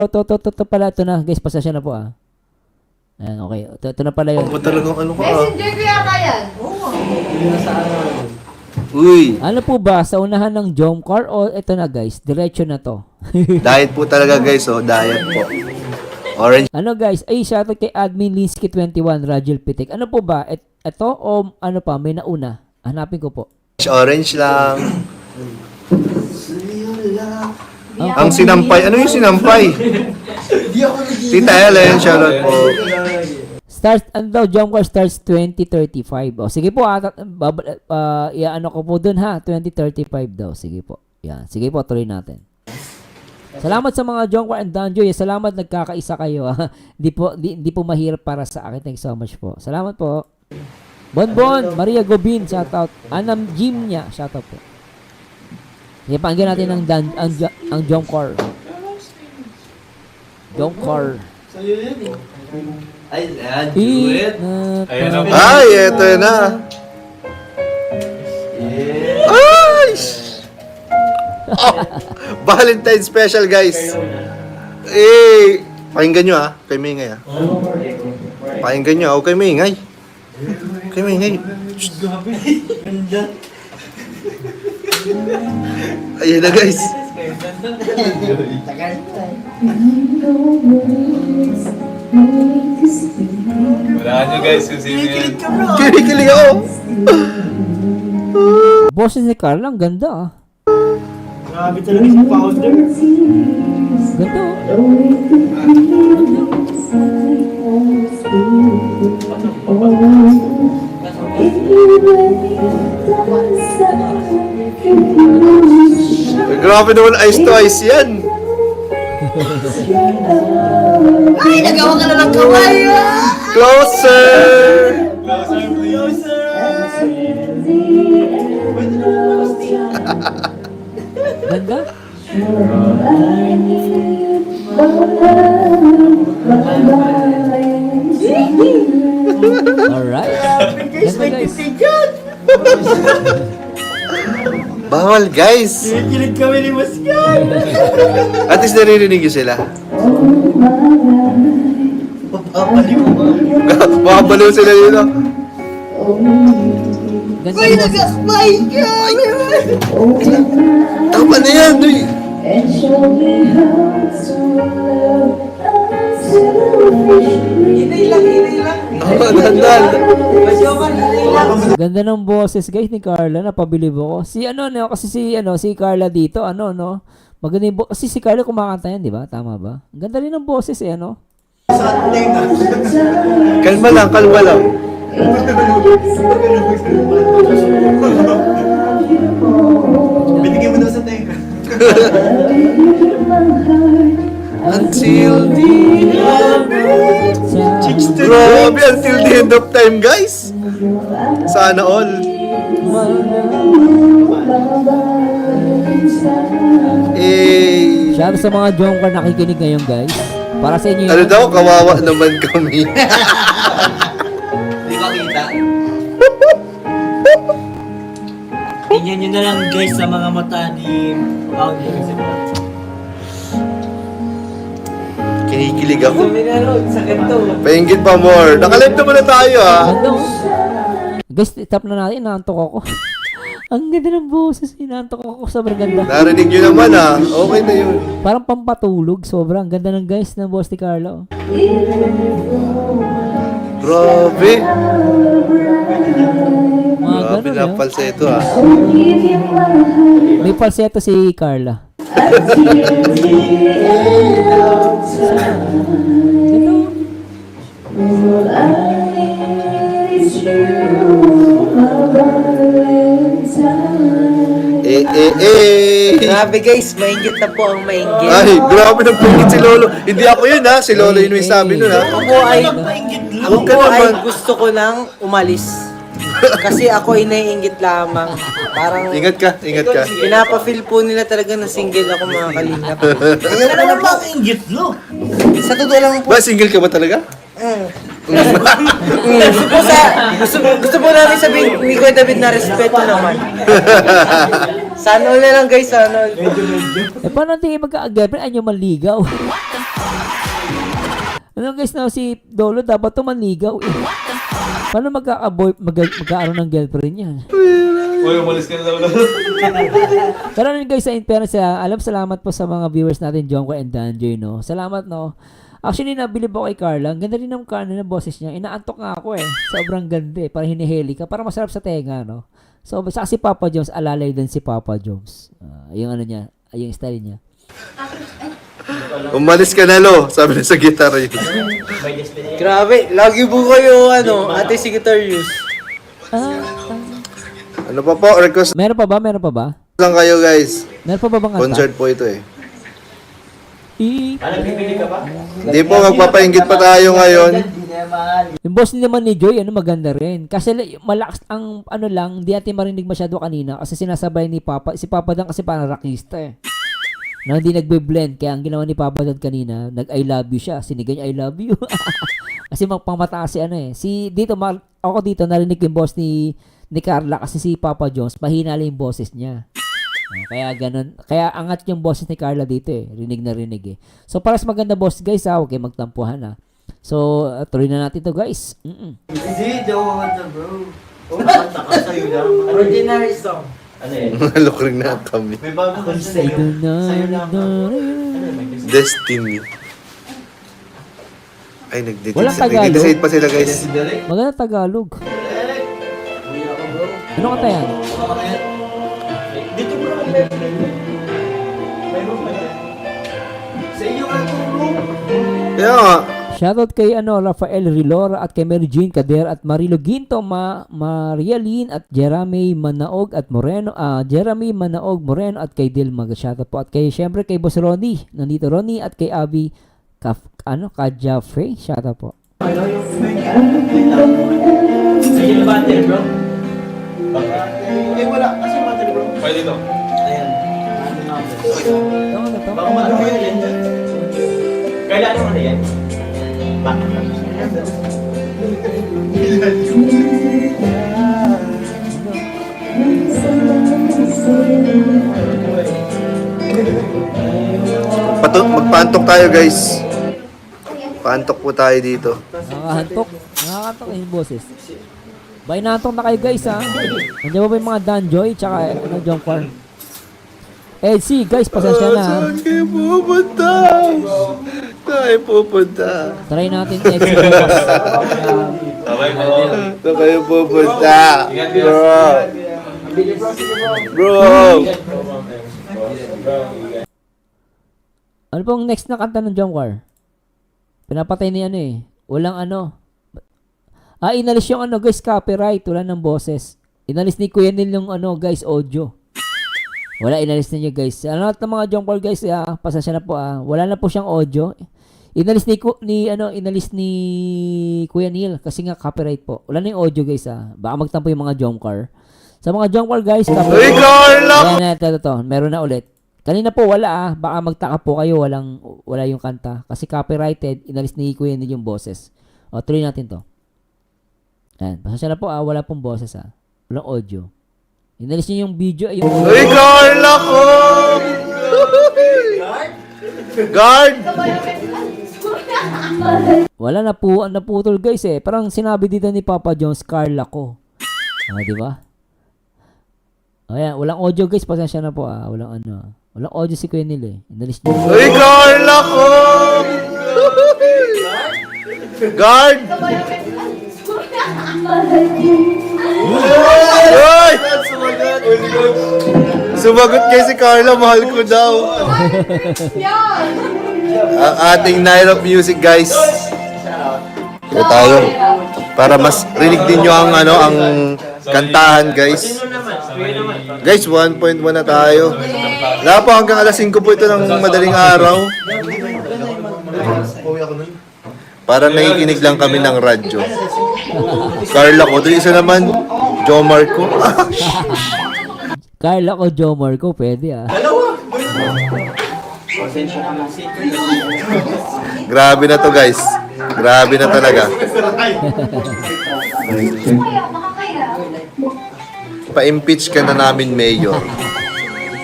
Ito pala, ito na. Guys, pasasya na po ah. Ayan, okay. Ito na pala yun. Talagang ano ka Messenger ko yata yan. Oo. Uy, Ano po ba, sa unahan ng jump car o ito na guys, diretso na to? diet po talaga guys, oh, diet po. Orange Ano guys, ay shoutout kay admin Linsky21, Rajel Pitik. Ano po ba, ito o ano pa, may nauna? Hanapin ko po. orange lang. Ah, Ang sinampay, ano yung sinampay? Tita Ellen, shoutout po. Start, ano daw, jump car starts 2035. O, sige po, ano ko po dun ha, 2035 daw. Sige po. Yan, sige po, tuloy natin. Salamat sa mga jump car and Danjo. Salamat, nagkakaisa kayo. Di po mahirap para sa akin. Thanks so much po. Salamat po. Bonbon, Maria Gobin, shoutout. Anam Jim niya, shoutout po. Sige, pakinggan natin ang jump car. Jump car. Ay, do it. Ayan na. Ay, eto na. Ay! Oh, Valentine special guys. Eh, pakinggan nyo ah. Kay Mingay ah. Pakinggan nyo ah. Huwag kay Mingay. Kay Mingay. Ayan na guys. Wala nyo guys kung sino yan. Kinikilig ako. Boses ni Carla, ang ganda ah. Grabe talaga si Founder. Ganda oh. Grabe naman ice to ice yan. Ay, nagawa ka na ng kamay. Closer. Closer, please. Ganda? Alright. Ganda guys. Bawal guys. Kinikilig kami ni Mascan. At least naririnig yun sila. Makabaliw sila yun ah. Ganda Ay, ng boses. my God. Tama na yan. Uy. Hinay lang. Tama, dahan-dahan. Masyokan, hinay lang. Ganda ng boses guys ni Carla, napabilib ako. Kasi si Carla dito, no? Maganda yung kasi si Carla kumakanta yan, di ba? Tama ba? Ang ganda rin ng boses ano? Kalma lang, kalma lang. Binigyan mo daw sa tenga. Until the Grabe, until the end of time, guys. Sana all. Eh, Shout out sa mga Jongkar nakikinig ngayon guys. Para sa inyo ano yan. daw, kawawa naman kami. Di ba kita? Tingnan nyo na lang guys sa mga mata ni Founder. Kinikilig ako. Sakit to. Paingit pa more. Nakalive naman na tayo ah. Ganda oh. Guys, tap na natin. Inaantok ako. Ang ganda ng boses. Inaantok ako. Sobrang ganda. Narinig nyo naman ah. Okay na yun. Parang pampatulog. Sobrang ganda ng guys ng boss ni Carlo. Grabe. Mga Grabe ganun na eh. falsetto ah. May falsetto si Carla. Ganda oh. Grabe guys, mainggit na po ang mainggit. Ay, grabe ng pingit si Lolo. Hindi ako yun ha. Si Lolo yun may sabi nun ha. Ako ay Huwag ka naman. gusto ko nang umalis. Kasi ako ay naiinggit lamang. Parang Ingat ka, ingat ka. pinapa-feel po nila talaga na single ako mga kalingap. Ayaw ko na ba ang inggit lo? Sa totoo lang po, Ba, single ka ba talaga? gusto po namin sabihin ni Kuya David na respeto naman. Sana all na lang guys, sana all. Eh, paano hindi kayo magka-girlfriend? Ay, nyo maligaw. Ano guys na si Dolo dapat to manligaw eh. Paano magkakaroon ng girlfriend yan? Uy, umalis ka na daw. Pero ano guys, sa fairness, salamat po sa mga viewers natin, Jonko and Danjoy, no? Salamat, no? Actually, nabilib ako kay Carla. Ang ganda rin ng ng boses niya. Inaantok nga ako eh. Sobrang ganda eh. Parang hiniheli ka. Parang masarap sa tenga, no? So, sa si Papa Jones, alalay din si Papa Jones. Yung ano niya, yung style niya. Umalis ka na, Lo. Sabi na sa guitarist. Grabe, lagi po kayo, ate Secretarius. Ano pa po? Request Meron pa ba? Meron pa ba? lang kayo, guys. Meron pa ba bang kanta? Concert po ito eh. Ano, bibili ka ba? Hindi po, magpapainggit pa tayo ngayon. Yung boss naman ni Joy, maganda rin. Kasi malakas ang lang, hindi natin marinig masyado kanina kasi sinasabay ni Papa. Si Papa Dan kasi parang rockista eh. Na hindi nagbe-blend. Kaya ang ginawa ni Papa Dan kanina, nag-I love you siya. Sinigaw niya I love you. Kasi pangmataas si ako dito narinig yung boss ni Carla kasi si Papa Jones, mahina lang yung boses niya. Kaya ganun. Kaya angat yung boses ni Carla dito eh. Rinig na rinig eh. So para sa maganda boss guys ha, huwag kayo magtampuhan ha. So tuloy na natin to guys. Hindi, daw ka bro. Kumanta ka sa'yo lang. Ordinary song. Ano eh? Malukring na kami. May bago ka sa'yo. Sa'yo lang. Ano eh? Destiny. Ay, Walang Tagalog. nag-decide pa sila, guys. Maganda Tagalog. Ano kanta yan? Dito bro. May room pa yan. Sa iyo ka bro. Kaya nga, Shoutout kay Rafael Rilora at kay Mary Jean Cader at Marilo Ginto, Maria Lynn at Jeremy Manaog at Moreno, Jeremy Manaog Moreno at kay Dilma. Shoutout po at kay syempre kay Boss Ronnie, nandito Ronnie at kay Abby Kajafre. Shoutout po. Sige na battery bro. Eh wala. Kasi battery bro. Pwede to. Ayan. Ano na to? Baka marami yan. Kailan mo na yan? magpantok tayo, guys. Pantok po tayo dito. Nakakahantok. Nakakahantok yung boses. Bye naantok na kayo guys ha. Nandiyan ba yung mga Danjoy tsaka John Kwan? Edsy guys, pasensya na ha. Saan kayo pupunta? Tayo pupunta. Try natin Edsy bukas. Okay po. Saan kayo pupunta? Bro. Ano pong next na kanta ng John Kwan? Pinapatay ni walang inalis yung guys, copyright, wala ng boses. Inalis ni Kuya Neil yung guys, audio. Wala, inalis na niyo guys. Lahat ng mga John Paul guys, pasensya na po wala na po siyang audio. Inalis ni Kuya Neil kasi nga copyright po. Wala na yung audio guys Baka magtampo yung mga John Car. Sa mga John Paul guys, Hey, Carla! Ayan, ito. Meron na ulit. Kanina po wala baka magtaka po kayo wala yung kanta kasi copyrighted, inalis ni Kuya Neil yung boses. O tuloy natin to. Ayan, pasensya na po wala pong boses walang audio. Inalis niyo yung video yung audio. Hey, Carla ko! Guard! Wala na po, naputol guys Parang sinabi dito ni Papa Jones, Carla ko. Di ba? Ayan, walang audio guys, pasensya na po walang walang audio si Kuya Neil Inalis niyo. Hey, Carla ko! Guard! Hoy! Sumagot kay si Carla, mahal ko daw. Ang ating Night of Music, guys. Ito tayo. Para mas rinig din nyo ang kantahan, guys. Guys, 1.1 na tayo. Wala pa hanggang alas 5 po ito ng madaling araw. Para nakikinig lang kami ng radyo. Carla ko, doon isa naman, Joe Marco. Carla ko, Joe Marco, pwede Grabe na to, guys. Grabe na talaga. Pa-impeach ka na namin, Mayor.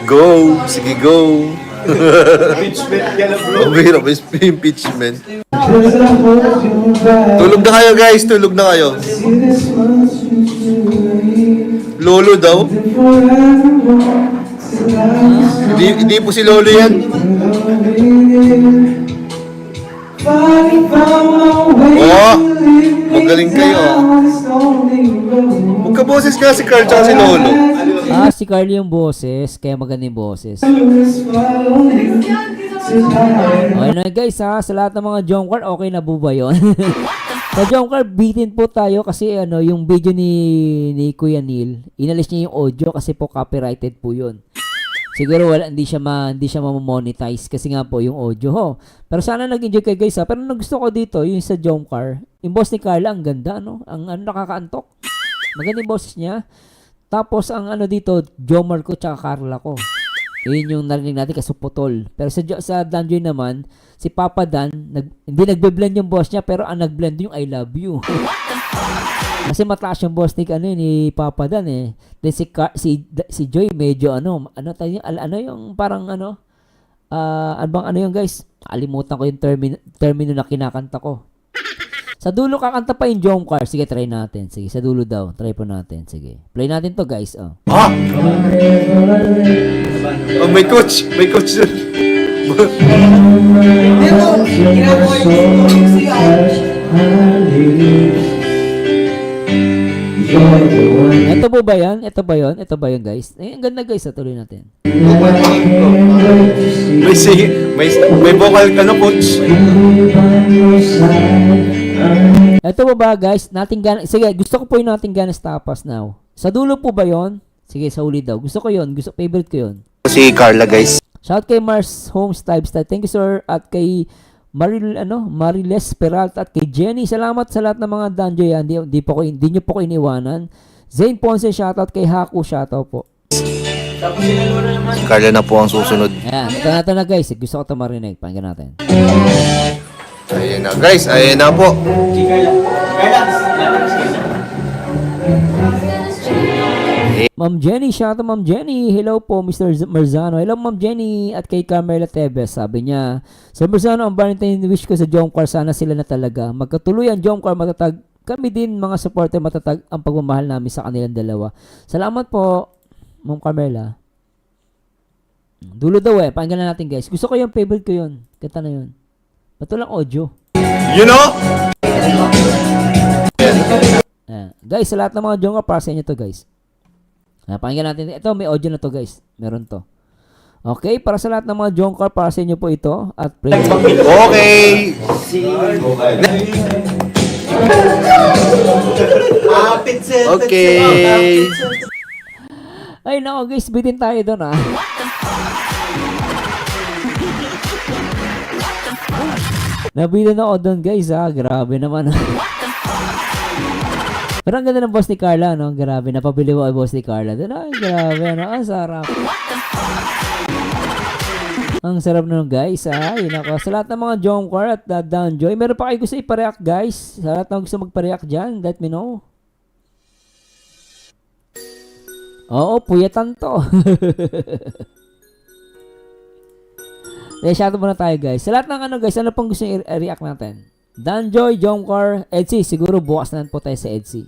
Go! Sige, go! Impeachment ka na bro. Ang hirap is impeachment. Tulog na kayo guys, tulog na kayo. Lolo daw. Hindi po si Lolo yan. Oh, magaling kayo. Magkaboses nga si Carl tsaka si Lolo. Ah, si Carly yung boses, kaya maganda yung boses. Okay na guys ha, sa lahat ng mga Jomcar, okay na po ba yun? Sa Jomcar, bitin po tayo kasi ano, yung video ni Kuya Neil, inalis niya yung audio kasi po copyrighted po yun. Siguro hindi siya ma-monetize kasi nga po yung audio ho. Pero sana nag-enjoy kayo guys ha. Pero nagusto ko dito, yung sa Jomcar, yung boss ni Carla, ang ganda no? Ang nakakaantok. Maganda yung boses niya. Tapos ang ano dito, Jomar ko tsaka Carla ko. Yun yung narinig natin kasi putol. Pero sa Danjoy naman, si Papa Dan, hindi nagbe-blend yung boss niya, pero ang nag-blend yung I love you. Kasi mataas yung boss ni Papa Dan eh. Then si Joy medyo ano yung parang ano yung guys, alimutan ko yung termino na kinakanta ko. Sa dulo kakanta pa yung Jomcar. Sige, try natin. Sige, sa dulo daw. Try po natin. Sige. Play natin to guys. Oh. Ah! Oh, may coach. May coach dun. Dito, ginagawa yung siya. Ito po ba yan? Ito ba yun? Ito ba yun guys? Ang ganda guys. Tuloy natin. May vocal ka no, coach. Ito po ba guys? Sige, gusto ko po yung Nothing Gonna Stop Us Now. Sa dulo po ba yon? Sige, sa uli daw. Gusto ko yon. Favorite ko yon. Si Carla guys. Shout kay Mars Homes Lifestyle. Thank you sir. At kay Mariles Peralta at kay Jenny. Salamat sa lahat ng mga Danjoy yan. Hindi nyo po ko iniwanan. Zane Ponce, shoutout kay Haku, shoutout po. Si Carla na po ang susunod. Ayan, ito na guys. Gusto ko ito marinig. Pakinggan natin. Ayan na guys, ayan na po. Ma'am Jenny, shoutout Ma'am Jenny. Hello po Mr. Marzano. Hello Ma'am Jenny at kay Carmela Tebes. Sabi niya, Sir Marzano, ang Valentine wish ko sa Jomcar, sana sila na talaga. Magkatuluyan Jomcar, matatag. Kami din mga supporter matatag ang pagmamahal namin sa kanilang dalawa. Salamat po, Ma'am Carmela. Dulo daw eh. Pakinggan na natin guys. Gusto ko yung favorite ko yun. Kanta na yun. Bato lang audio. You know? Guys, sa lahat ng mga Jomcar, para sa inyo to guys. Pakinggan natin. Ito, may audio na to guys. Meron to. Okay, para sa lahat ng mga Jomcar, para sa inyo po ito. At pray. Okay. Okay. Ay, nako guys, bitin tayo doon ah. Nabitin ako doon guys ah. Grabe naman ah. Pero ang ganda ng boss ni Carla, no? Grabe, napabili mo ang boss ni Carla. Doon, ay, grabe, ano? Ang sarap. Ang sarap nun, guys. Ay, nako. Sa lahat ng mga Jomcar at Danjoy, meron pa kayo gusto ipareact, guys. Sa lahat ng gusto magpareact dyan, let me know. Oo, puyatan to. Shoutout muna tayo, guys. Sa lahat ng ano, guys, ano pang gusto i-react natin? Danjoy, Jomcar, Edsy. Siguro bukas na po tayo sa Edsy.